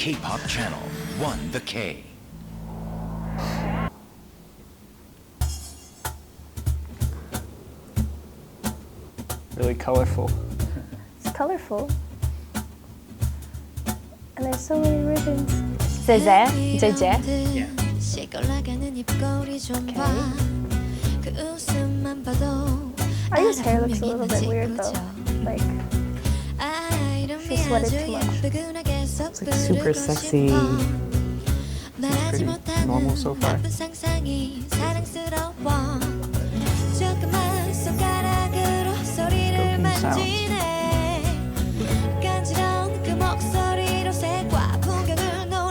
K-pop channel won the K. Really colorful. It's colorful. And there's so many ribbons. 제제, 제제. Yeah. Aiyu's hair looks a little bit weird though. Like, she sweated too much. It's like super sexy. Pretty normal so far. Stroking sounds.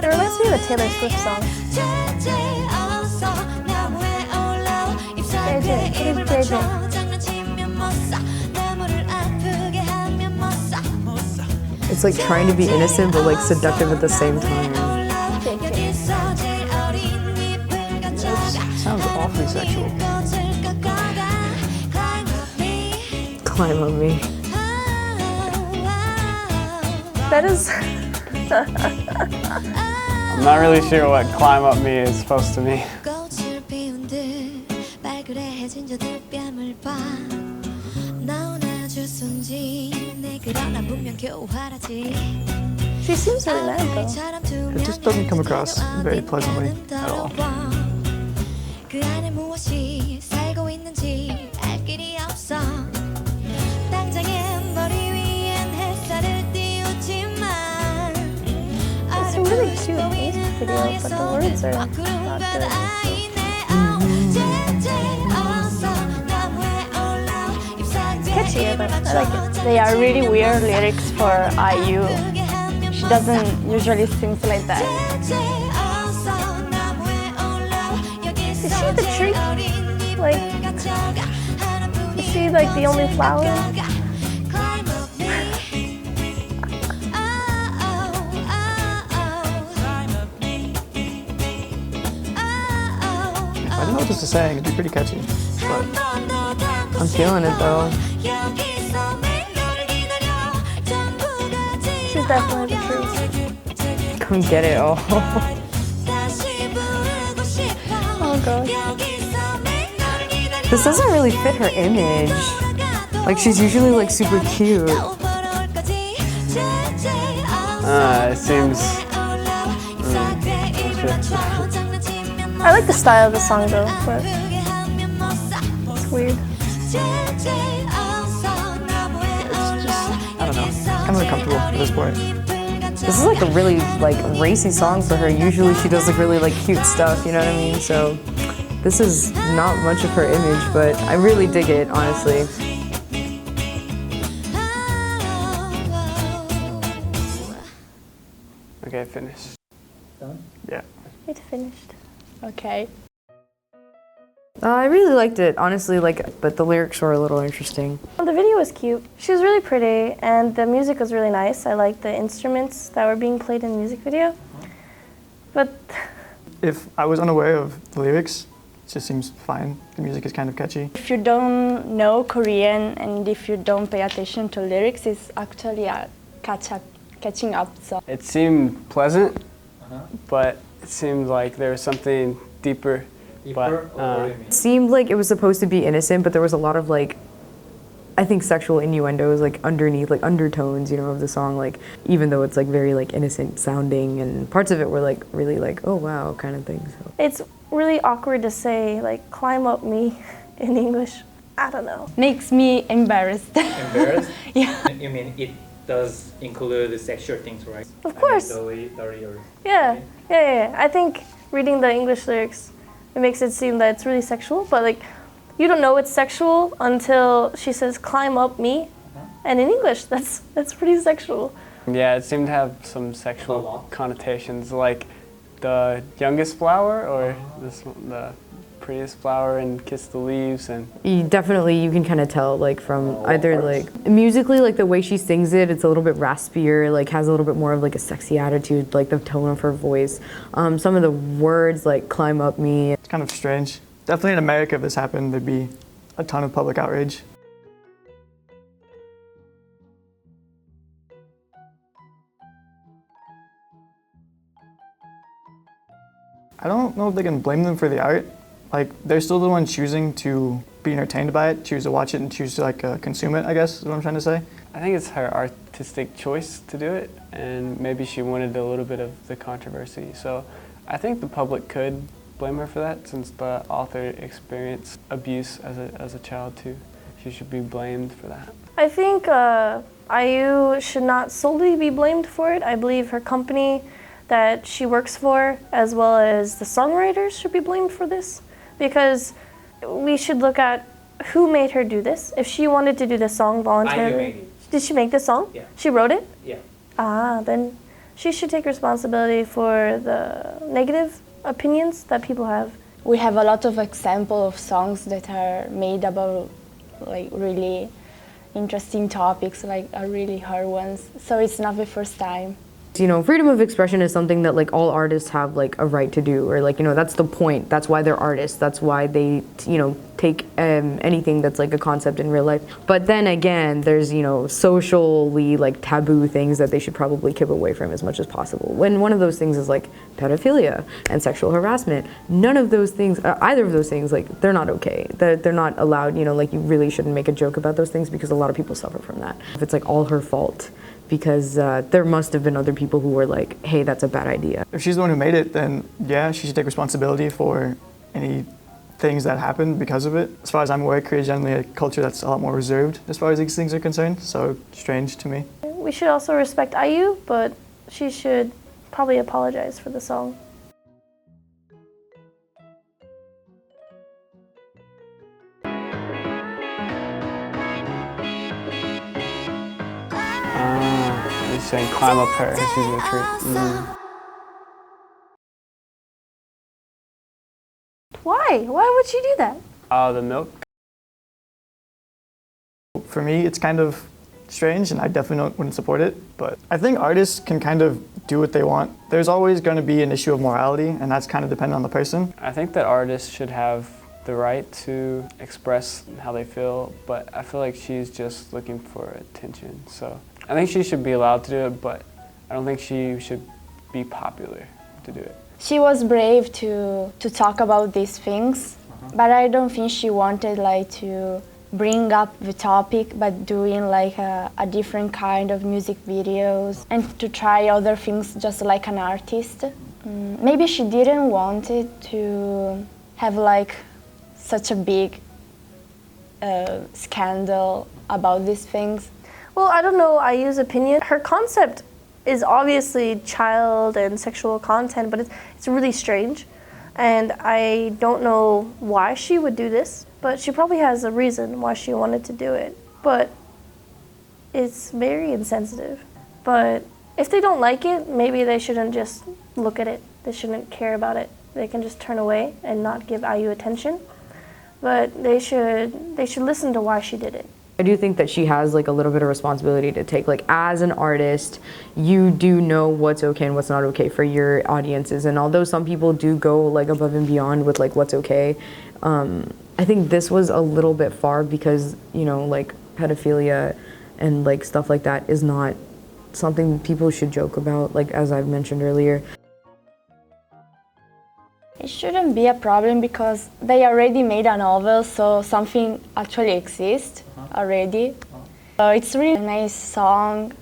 It reminds me of a Taylor Swift song. JJ. It's like trying to be innocent but like seductive at the same time. Sounds awfully sexual. Climb on me. That is. I'm not really sure what climb up me is supposed to mean. She seems really mad though. It just doesn't come across very pleasantly at all. It's a really cute music video, but the words are not good. It's catchy, but I like it. They are really weird lyrics for IU. She doesn't usually sing like that. Is she the tree? Like, is she like the only flower? I don't know what this is saying. It'd be pretty catchy. But I'm feeling it though. She's definitely the tree. Come get it all. Oh god. This doesn't really fit her image. Like she's usually like super cute. it seems. I like the style of the song though, but it's weird. I don't know. I'm uncomfortable at this point. This is like a really like racy song for her. Usually she does like really like cute stuff, you know what I mean? So this is not much of her image, but I really dig it, honestly. Okay, finished. Done? Yeah. It's finished. Okay. I really liked it, honestly, like, but the lyrics were a little interesting. The video was cute. She was really pretty, and the music was really nice. I liked the instruments that were being played in the music video. But If I was unaware of the lyrics, it just seems fine. The music is kind of catchy. If you don't know Korean and if you don't pay attention to lyrics, it's actually a catching up song. It seemed pleasant, Uh-huh. but it seemed like there was something deeper. Deeper? But, Or what do you mean? It seemed like it was supposed to be innocent, but there was a lot of like, I think sexual innuendos like underneath, like undertones, you know, of the song, like even though it's like very like innocent sounding, and parts of it were like really like, oh wow, kind of thing. So. it's really awkward to say, like, climb up me in English. I don't know. Makes me embarrassed. Embarrassed? Yeah. You mean it does include the sexual things, right? Of course. Dirty or Yeah. I think reading the English lyrics, it makes it seem that it's really sexual, but like, you don't know it's sexual until she says climb up me, and in English that's pretty sexual. Yeah, it seemed to have some A sexual lot. connotations, like the youngest flower or this one, the prettiest flower and Kiss the Leaves, and You can kind of tell like from either like musically, like the way she sings it, it's a little bit raspier, like has a little bit more of like a sexy attitude, like the tone of her voice. Some of the words like climb up me. it's kind of strange. Definitely in America, if this happened, there'd be a ton of public outrage. I don't know if they can blame them for the art. Like, they're still the ones choosing to be entertained by it, choose to watch it, and choose to like consume it, I guess is what I'm trying to say. I think it's her artistic choice to do it, and maybe she wanted a little bit of the controversy. So I think the public could blame her for that, since the author experienced abuse as a child too. She should be blamed for that. I think IU should not solely be blamed for it. I believe her company that she works for, as well as the songwriters, should be blamed for this, because we should look at who made her do this. If she wanted to do the song voluntarily. IU made it. Did she make the song? Yeah. She wrote it? Yeah. Then she should take responsibility for the negative opinions that people have. We have a lot of examples of songs that are made about like really interesting topics, like are really hard ones. So it's not the first time. You know, freedom of expression is something that like all artists have like a right to do, or like, you know, that's the point. That's why they're artists. That's why they, you know, take anything that's like a concept in real life. But then again, there's, you know, socially like taboo things that they should probably keep away from as much as possible. When one of those things is like pedophilia and sexual harassment, none of those things, either of those things, like they're not okay. They're not allowed, you know, like you really shouldn't make a joke about those things because a lot of people suffer from that. If it's like all her fault, because there must have been other people who were like, hey, that's a bad idea. If she's the one who made it, then yeah, she should take responsibility for any things that happened because of it. As far as I'm aware, Korea is generally a culture that's a lot more reserved as far as these things are concerned, so strange to me. We should also respect IU, but she should probably apologize for the song. He's saying climb up her because she's in a tree. Why? Why would she do that? Oh, the milk. For me, it's kind of strange, and I definitely wouldn't support it, but I think artists can kind of do what they want. There's always going to be an issue of morality, and that's kind of dependent on the person. I think that artists should have the right to express how they feel, but I feel like she's just looking for attention. So I think she should be allowed to do it, but I don't think she should be popular to do it. She was brave to talk about these things, but I don't think she wanted like to bring up the topic, but doing like a different kind of music videos and to try other things just like an artist. Maybe she didn't want it to have like such a big scandal about these things. Well, I don't know IU's opinion. Her concept is obviously child and sexual content, but it's really strange. And I don't know why she would do this, but she probably has a reason why she wanted to do it. But it's very insensitive. But if they don't like it, maybe they shouldn't just look at it. They shouldn't care about it. They can just turn away and not give IU attention. But they should listen to why she did it. I do think that she has like a little bit of responsibility to take. Like, as an artist, you do know what's okay and what's not okay for your audiences. And although some people do go like above and beyond with like what's okay, I think this was a little bit far because, you know, like pedophilia and like stuff like that is not something people should joke about, like as I've mentioned earlier. It shouldn't be a problem because they already made a novel, so something actually exists already. So it's really a nice song,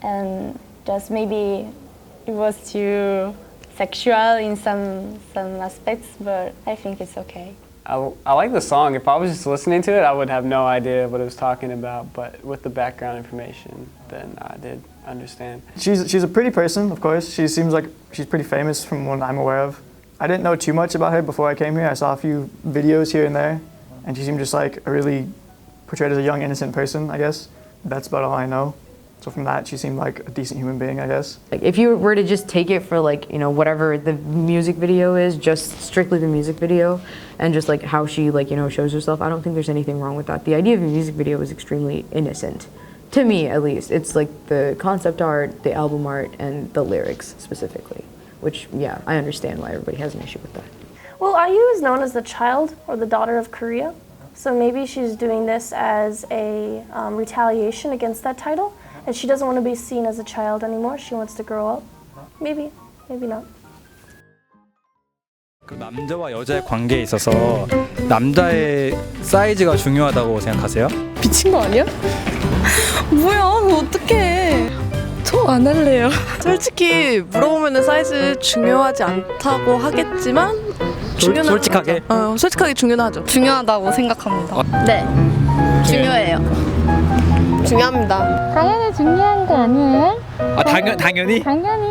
and just maybe it was too sexual in some aspects, but I think it's okay. I like the song. If I was just listening to it, I would have no idea what it was talking about, but with the background information, then I did understand. She's a pretty person, of course. She seems like she's pretty famous from what I'm aware of. I didn't know too much about her before I came here. I saw a few videos here and there, and she seemed just like a really portrayed as a young, innocent person, I guess. That's about all I know. So from that, she seemed like a decent human being, I guess. Like, if you were to just take it for like, you know, whatever the music video is, just strictly the music video, and just like how she like, you know, shows herself, I don't think there's anything wrong with that. The idea of a music video is extremely innocent. To me, at least. It's like the concept art, the album art, and the lyrics specifically. Which, yeah, I understand why everybody has an issue with that. Well, IU is known as the child or the daughter of Korea. So maybe she's doing this as a retaliation against that title. And she doesn't want to be seen as a child anymore. She wants to grow up. Maybe, maybe not. 그 남자와 여자의 관계에 있어서 남자의 사이즈가 중요하다고 생각하세요? 미친 거 아니야? 뭐야, 어떡해. 저 안 할래요. 솔직히 물어보면 사이즈 중요하지 않다고 하겠지만 솔직하게? 솔직하게 중요하죠. 중요하다고 생각합니다. 네, 중요해요. 중요합니다. 당연히 중요한 거 아니에요? 당연히? 당연히